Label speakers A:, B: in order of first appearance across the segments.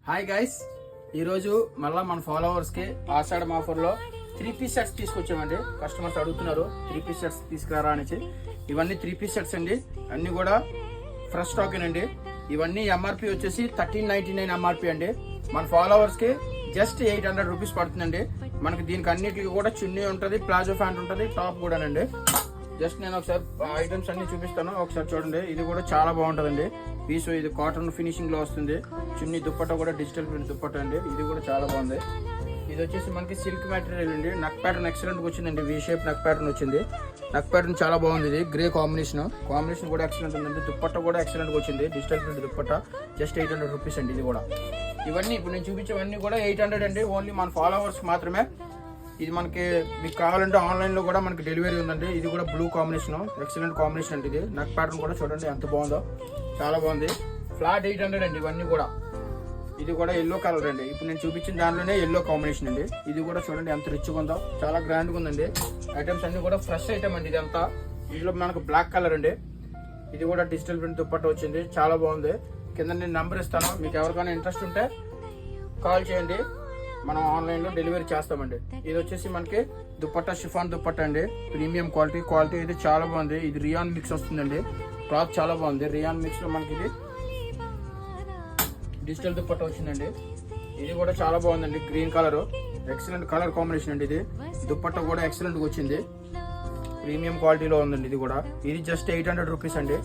A: Hi guys, ఈరోజు మళ్ళీ మన ఫాలోవర్స్కి ఆషాఢం ఆఫర్లో 3 పీస్ షర్ట్స్ తీసుకొచ్చామండి. కస్టమర్స్ అడుగుతున్నారు 3 పీస్ షర్ట్స్ తీసుకురారా అనేసి. ఇవన్నీ 3 పీస్ షర్ట్స్ అండి, అన్నీ కూడా ఫ్రెష్ స్టాక్ అండి. ఇవన్నీ ఎంఆర్పి వచ్చేసి 1399 ఎంఆర్పి అండి. మన ఫాలోవర్స్కి జస్ట్ 800 రూపీస్ పడుతుందండి. మనకి దీనికి అన్నిటికీ కూడా చున్నీ ఉంటుంది, ప్లాజో ప్యాంట్ ఉంటుంది, టాప్ కూడానండి. జస్ట్ నేను ఒకసారి ఐటమ్స్ అన్ని చూపిస్తాను, ఒకసారి చూడండి. ఇది కూడా చాలా బాగుంటుందండి పీస్. ఇది కాటన్ ఫినిషింగ్ లో వస్తుంది. చున్నీ దుప్పట్టా కూడా డిజిటల్ ప్రింట్ దుప్పట్టా అండి. ఇది కూడా చాలా బాగుంది. ఇది వచ్చేసి మనకి సిల్క్ మెటీరియల్ అండి. నక్ ప్యాటర్న్ ఎక్సలెంట్ వచ్చిందండి. వి షేప్ నక్ ప్యాటర్న్ వచ్చింది. నక్ ప్యాటర్న్ చాలా బాగుంది. ఇది గ్రే కాంబినేషన్ కూడా ఎక్సలెంట్ ఉందండి. దుప్పట్టా కూడా ఎక్సలెంట్ వచ్చింది. Digital print dupatta just 800 rupees అండి. ఇది కూడా ఇవన్నీ ఇప్పుడు నేను చూపించేవన్నీ కూడా 800 అండి. ఓన్లీ మన ఫాలోవర్స్ మాత్రమే. ఇది మనకి మీకు కావాలంటే ఆన్లైన్లో కూడా మనకి డెలివరీ ఉందండి. ఇది కూడా బ్లూ కాంబినేషన్ ఎక్సలెంట్ కాంబినేషన్ అండి. ఇది నక్ ప్యాటర్న్ కూడా చూడండి ఎంత బాగుందో, చాలా బాగుంది. ఫ్లాట్ 800 అండి ఇవన్నీ కూడా. ఇది కూడా ఎల్లో కలర్ అండి. ఇప్పుడు నేను చూపించిన దాంట్లోనే ఎల్లో కాంబినేషన్ అండి. ఇది కూడా చూడండి ఎంత రిచ్గా ఉందో, చాలా గ్రాండ్గా ఉందండి. ఐటమ్స్ అన్ని కూడా ఫ్రెష్ ఐటమ్ అండి. ఇదంతా ఇందులో మనకు బ్లాక్ కలర్ అండి. ఇది కూడా డిజిటల్ ప్రింట్ దుప్పట్టా వచ్చింది, చాలా బాగుంది. కింద నేను నెంబర్ ఇస్తాను, మీకు ఎవరికైనా ఇంట్రెస్ట్ ఉంటే కాల్ చేయండి, మనం ఆన్లైన్లో డెలివరీ చేస్తామండి. ఇది వచ్చేసి మనకి దుప్పట్టా షిఫాన్ దుప్పట్టా అండి. ప్రీమియం క్వాలిటీ ఇది చాలా బాగుంది. ఇది రియాన్ మిక్స్ వస్తుందండి. క్లాత్ చాలా బాగుంది. రియాన్ మిక్స్లో మనకి ఇది డిజిటల్ దుప్పట్టా వచ్చిందండి. ఇది కూడా చాలా బాగుందండి. Green colour excellent colour combination అండి. ఇది దుప్పట్టా కూడా ఎక్సలెంట్గా వచ్చింది. ప్రీమియం క్వాలిటీలో ఉందండి. ఇది కూడా ఇది జస్ట్ 800 రూపీస్ అండి.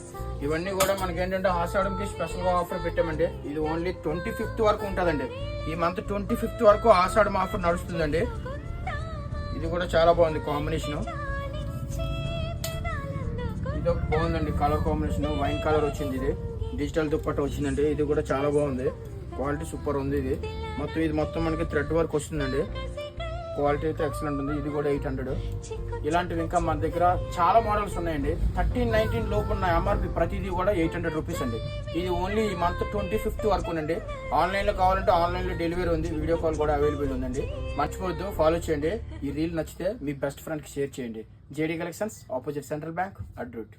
A: ఇవన్నీ కూడా మనకి ఏంటంటే ఆషాఢంకి స్పెషల్గా ఆఫర్ పెట్టామండి. ఇది ఓన్లీ 25th వరకు ఉంటుందండి. ఈ మంత్ 25th వరకు ఆషాఢం ఆఫర్ నడుస్తుందండి. ఇది కూడా చాలా బాగుంది కాంబినేషన్. ఇది ఒక బాగుందండి కలర్ కాంబినేషన్. వైన్ కలర్ వచ్చింది. ఇది డిజిటల్ దుప్పట్టా వచ్చిందండి. ఇది కూడా చాలా బాగుంది. క్వాలిటీ సూపర్ ఉంది. ఇది మొత్తం మనకి థ్రెడ్ వర్క్ వస్తుందండి. క్వాలిటీ అయితే ఎక్సలెంట్ ఉంది. ఇది కూడా 800. ఇలాంటివి ఇంకా మన దగ్గర చాలా మోడల్స్ ఉన్నాయండి. 1319 లోపు ఉన్న ఎంఆర్పి ప్రతిదీ కూడా 800 రూపీస్ అండి. ఇది ఓన్లీ ఈ మంత్ 25th వరకు ఉందండి. ఆన్లైన్లో కావాలంటే ఆన్లైన్లో డెలివరీ ఉంది. వీడియో కాల్ కూడా అవైలబుల్ ఉందండి. మర్చిపోవద్దు, ఫాలో చేయండి. ఈ రీల్ నచ్చితే మీ బెస్ట్ ఫ్రెండ్కి షేర్ చేయండి. JD collections, opposite central bank, అడ్రూట్.